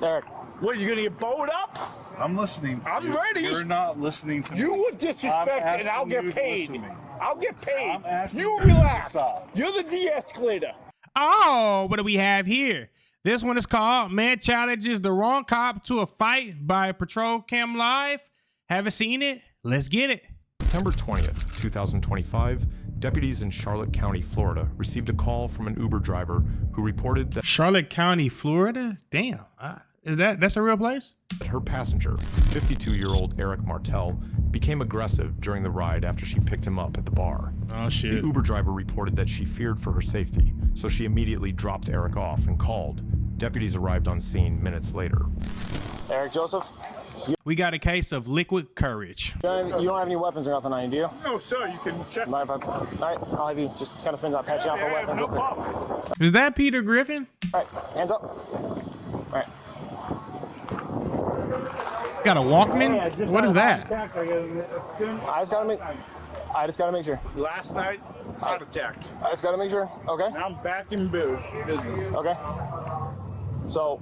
Eric. What, are you gonna get bowed up? I'm listening. I'm ready. You're not listening to me. You would disrespect and I'll get paid. I'll get paid. I'm asking You you to relax. stop. You're the de-escalator. Oh, what do we have here? This one is called Man Challenges the Wrong Cop to a Fight by Patrol Cam Live. Haven't seen it? Let's get it. September 20th, 2025, deputies in Charlotte County, Florida, received a call from an Uber driver who reported that Charlotte County, Florida? Damn. That's a real place? her passenger, 52-year-old Eric Martel, became aggressive during the ride after she picked him up at the bar. Oh, The shit. Uber driver reported that she feared for her safety, so she immediately dropped Eric off and called. Deputies arrived on scene minutes later. Eric Joseph. We got a case of liquid courage. You don't have any weapons or nothing on you, do you? No, sir, you can check. Mind if all right, I'll have you just kind of spin that patch out for weapons. No real quick. problem. Is that Peter Griffin? All right, hands up. All right. Got a Walkman? What is that? I just gotta make sure. Last night, heart attack. I just gotta make sure. Okay. Now I'm back in business. Okay. So,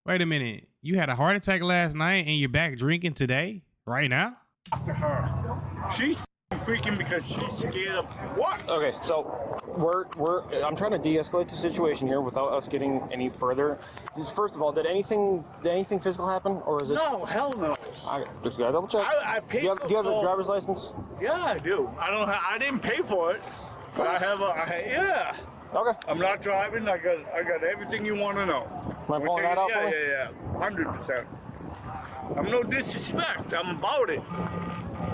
Wait a minute. You had a heart attack last night and you're back drinking today? Right now? After her. She's freaking because she's scared of what? okay. So, I'm trying to de-escalate the situation here without us getting any further. First of all, did anything physical happen, or is it? No, hell no. I just gotta double check. I paid do you have a for- driver's license? Yeah, I do. I didn't pay for it, but I have yeah. Okay. I'm not driving. I got everything you want to know. Am I pulling that out for me? Yeah, 100%. I'm no disrespect. I'm about it.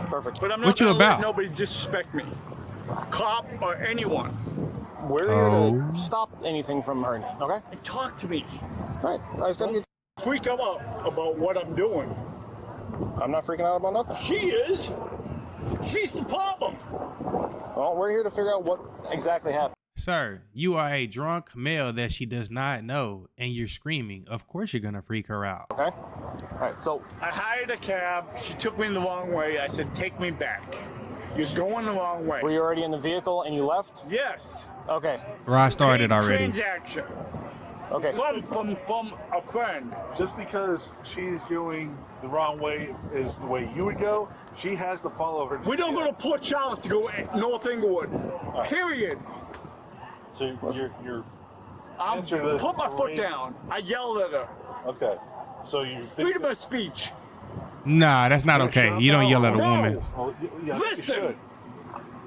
Perfect. But I'm not What you gonna about? let nobody disrespect me. Cop or anyone. We're here to stop anything from hurting. Okay. And talk to me. All right. I just gotta get. Freak out about what I'm doing. I'm not freaking out about nothing. She is. She's the problem. Well, we're here to figure out what exactly happened. Sir, you are a drunk male that she does not know and you're screaming. Of course you're gonna freak her out. Okay. All right. So, I hired a cab. She took me the wrong way. I said, take me back. You're going the wrong way. were you already in the vehicle and you left? Yes. Okay. Rod started already. Transaction. Okay. From a friend. Just because she's going the wrong way is the way you would go, she has to follow her. We don't go to Port Charlotte to go North Inglewood. Period. So you're I'm Answer this put my foot race. down. I yelled at her. okay. So you think Freedom of speech. Nah, that's not okay. You don't yell at a No. woman. Well, yeah, Listen. you should.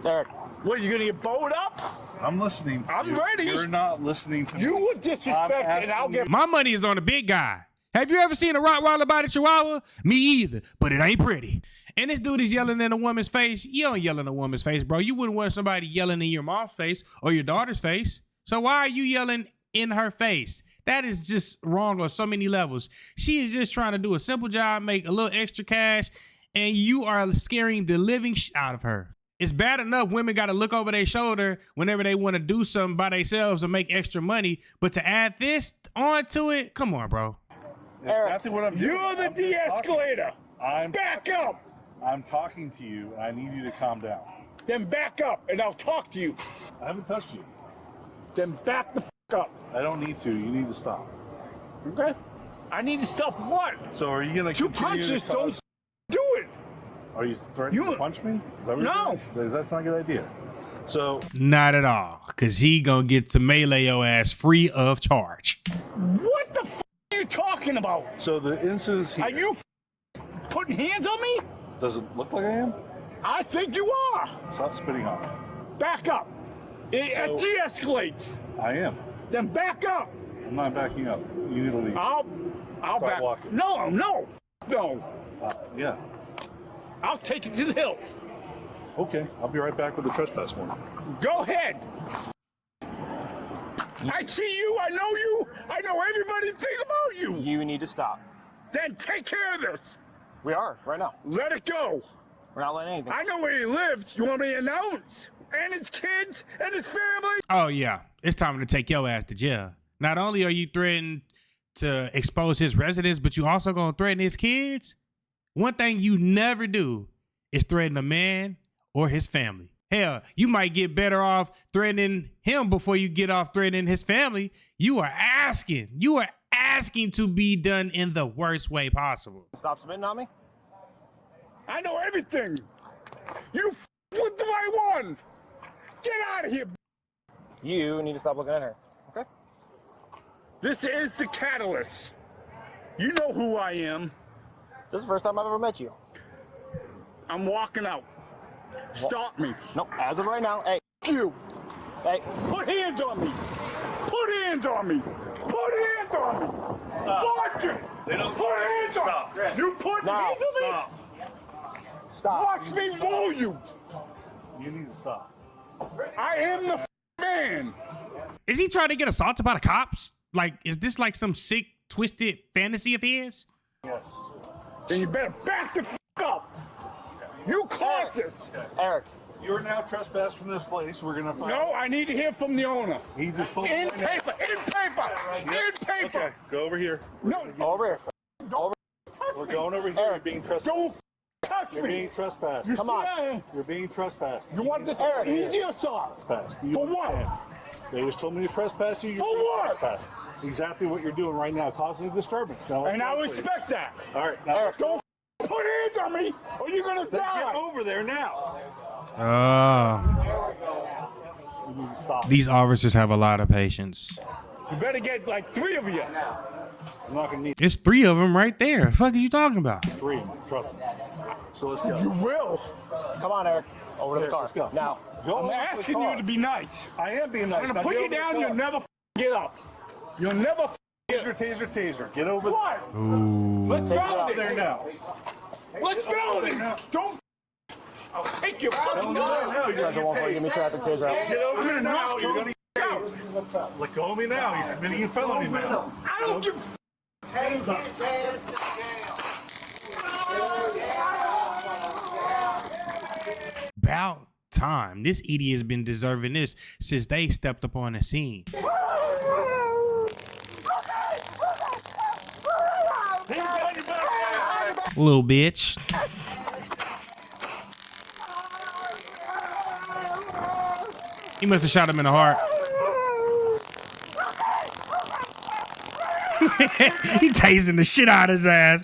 Eric. What, are you gonna get bowed up? I'm listening. To I'm you. ready. You're not listening to me. You would disrespect and I'll asking get. My money is on the big guy. Have you ever seen a Rottweiler bite a Chihuahua? Me either, but it ain't pretty. And this dude is yelling in a woman's face. You don't yell in a woman's face, bro. You wouldn't want somebody yelling in your mom's face or your daughter's face. So why are you yelling in her face? That is just wrong on so many levels. She is just trying to do a simple job, make a little extra cash, and you are scaring the living out of her. It's bad enough women got to look over their shoulder whenever they want to do something by themselves or make extra money, but to add this onto it, come on, bro. Exactly what I'm doing. You're the I'm just talking. de-escalator. I'm Back up. I'm talking to you, and I need you to calm down. Then back up and I'll talk to you. I haven't touched you. Then back the up. I don't need to. You need to stop. Okay? I need to stop what? So are you gonna Two continue punches to don't cause? do it. Are you threatening You- to punch me? Is that what No. you're doing? That's not a good idea. So Not at all, because he gonna get to melee your ass free of charge. What the are you talking about? the incidents here. Are you putting hands on me? Does it look like I am? I think you are. Stop spitting on me. Back up. It So- de-escalates. I am. Then back up. I'm not backing up. You need to leave. I'll Start back. walking. No. Yeah. I'll take it to the hill. Okay. I'll be right back with the trespass warrant. Go ahead. I see you. I know you. I know everybody think about you. You need to stop. Then take care of this. We are right now. Let it go. We're not letting anything. I know where he lives. You want me to announce? And his kids and his family. Oh yeah, it's time to take your ass to jail. Not only are you threatening to expose his residence, but you also gonna threaten his kids. One thing you never do is threaten a man or his family. Hell, you might get better off threatening him before you get off threatening his family. You are asking to be done in the worst way possible. Stop spitting on me. I know everything. You with the right one. Get out of here. You need to stop looking at her. Okay. This is the catalyst. You know who I am. This is the first time I've ever met you. I'm walking out. Stop me. Nope. As of right now, hey. You. Hey. Put hands on me. Put hands on me. Put hands on me. Watch it. They don't Put hands on me. You put Now. hands on me. Stop. Watch me roll you. You need to stop. I am the man. Is he trying to get assaulted by the cops? Like, is this like some sick, twisted fantasy of his? Yes. Then you better back the up. You caused this. Eric. You're now trespassed from this place. We're gonna find. No, I need to hear from the owner. He just told In me right now. paper. In paper. In paper. Okay, go over here. No, Over here. touch We're me. going over here. You're being trespassed. Don't touch You're me. being trespassed. You Come see on. that? You're being trespassed. You want this Eric. easy or soft? Trespassed. Do you For what? understand? They just told me to trespass you. You're For being what? Trespassed. Exactly what you're doing right now, causing a disturbance. Now, let's And I go, please. respect that. All right, now let's go. Don't put hands on me or you're gonna Get die. over there now. You need to stop. These officers have a lot of patience. You better get like 3 of you. I'm not gonna need It's 3 of them right there. The fuck are you talking about? 3. Trust me. So let's go. You will. Come on, Eric. Over to the Here, car. let's go. Now. Go I'm over to the asking car. you to be nice. I am being nice. I'm gonna Now put get you over the down, car. you'll never get up. You'll never Taser, taser, taser. Get over What? Ooh. Let's validate there now. Let's validate. Don't. I'll take your fucking No, gun. no, you're Don't worry, give me traffic taser out. Get over I'm there gonna now. knock You're you gonna out. let go of me now. You're committing a felony now. I don't give a About time. This idiot has been deserving this since they stepped up on the scene. Little bitch. He must have shot him in the heart. He tasing the shit out of his ass.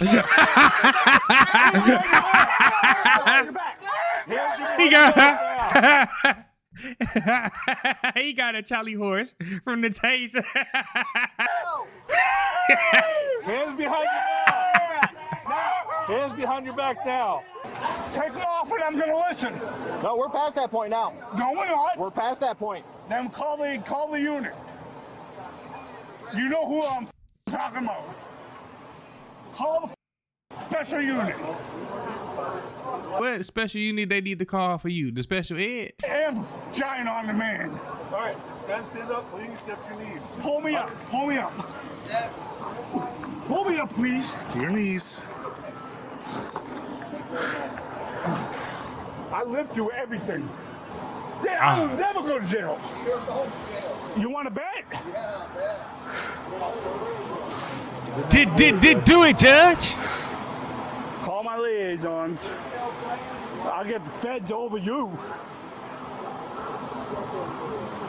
He got he got a Charlie horse from the taser. Hands behind your back. Hands behind your back now. take them off and I'm gonna listen. No, we're past that point now. No, we're not. We're past that point. Then call the unit. You know who I'm talking about. Call the special unit. What special unit they need to call for you? The special ed? And giant on the man. All right, guys, stand up, please. Step your knees. Pull me up. Pull me up. Pull me up, please. To your knees. I lived through everything. I will never go to jail. You want to bet? Did do it, Judge? Call my liaisons. I'll get the feds over you.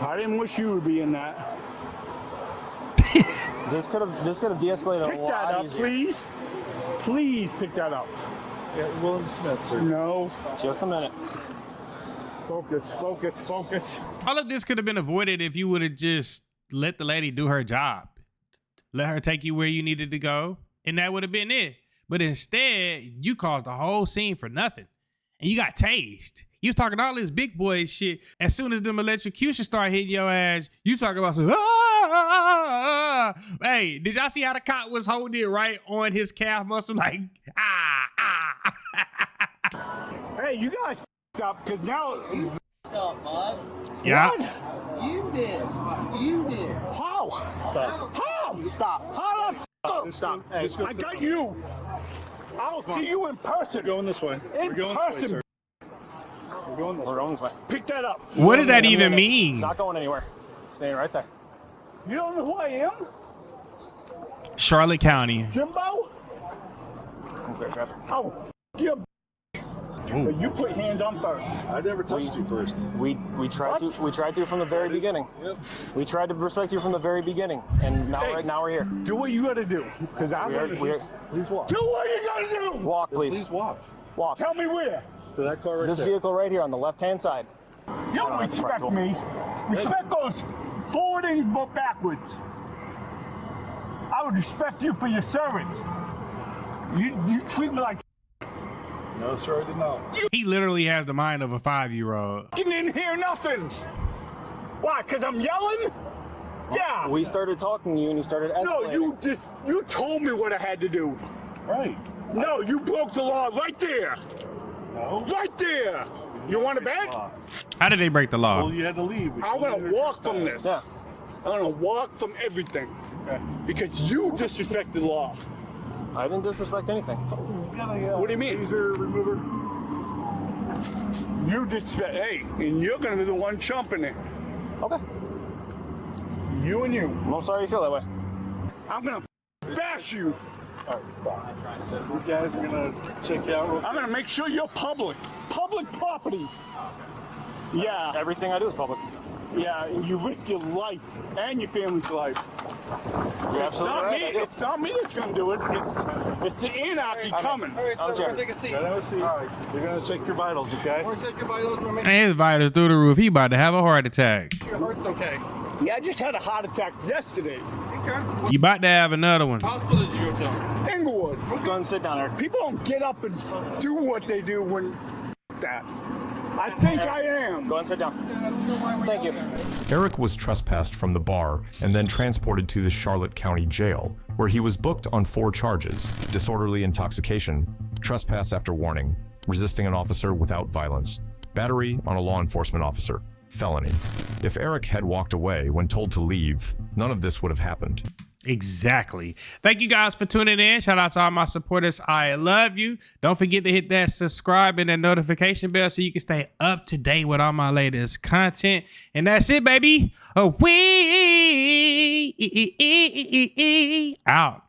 I didn't wish you would be in that. This could have de-escalated Pick a that lot up, easier. please. Please pick that up. Yeah, William Smith, sir. No. Just a minute. Focus, focus, focus. All of this could have been avoided if you would have just let the lady do her job. Let her take you where you needed to go, and that would have been it. But instead, you caused the whole scene for nothing. And you got tased. You was talking all this big boy shit. As soon as them electrocution start hitting your ass, you talking about some, Hey, did y'all see how the cop was holding it right on his calf muscle? Like, Hey, you guys up because now. Up, bud. Yeah. You did. You did. How? How? Stop. How the up? Stop. Hey, I got you. I'll see you in person. We're going this way. In We're going person. this way, sir. We're going this we're way. going this way. Pick that up. What does that even It's mean? not going anywhere. It's staying right there. You don't know who I am? Charlotte County. Jimbo? Clear traffic. Oh, you. But you put hands on first. I never touched you first. We tried to from the very beginning. Yep. We tried to respect you from the very beginning, and now we're here. Do what you gotta do, because I'm gonna Please walk. do what you gotta do. Walk, please. Please walk. Walk. Tell me where. To that car right This there. vehicle right here on the left-hand side. You don't respect me. Respect goes forwarding but backwards. I would respect you for your service. You treat me like No, sir, I did not. He literally has the mind of a 5-year-old. you didn't hear nothing. Why? Because I'm yelling? Yeah. We started talking to you, and you started escalating. No, you told me what I had to do. Right. No, you broke the law right there. No. Right there. You want it back? How did they break the law? Well, you had to leave. I'm gonna walk from this. Yeah. I'm gonna walk from everything. Because you disrespect the law. I didn't disrespect anything. What do you mean? Taser remover. You disrespect, hey, and you're gonna be the one chomping it. Okay. You and you. I'm sorry you feel that way. I'm gonna bash you. All right, stop. These guys are gonna check you out real quick. I'm gonna make sure you're public. Public property. Yeah, Everything I do is public. yeah, and you risk your life and your family's life. You're absolutely right. I do. It's not me that's gonna do it. It's the anarchy coming. All right, I'll sir, check. take a seat. Gotta have a seat. They're gonna check your vitals, okay? We're gonna take your vitals and make And his vitals through the roof. He about to have a heart attack. sure your heart's okay. Yeah, I just had a heart attack yesterday. Okay. You about to have another one. Hospital did you go to? Inglewood. Go ahead and sit down, Eric. People don't get up and do what they do when that. I think I am. Go ahead and sit down. Thank you. Eric was trespassed from the bar and then transported to the Charlotte County Jail, where he was booked on 4 charges: disorderly intoxication, trespass after warning, resisting an officer without violence, battery on a law enforcement officer, felony. If Eric had walked away when told to leave, none of this would have happened. Exactly. Thank you guys for tuning in. Shout out to all my supporters. I love you. Don't forget to hit that subscribe and that notification bell so you can stay up to date with all my latest content. And that's it, baby. We out.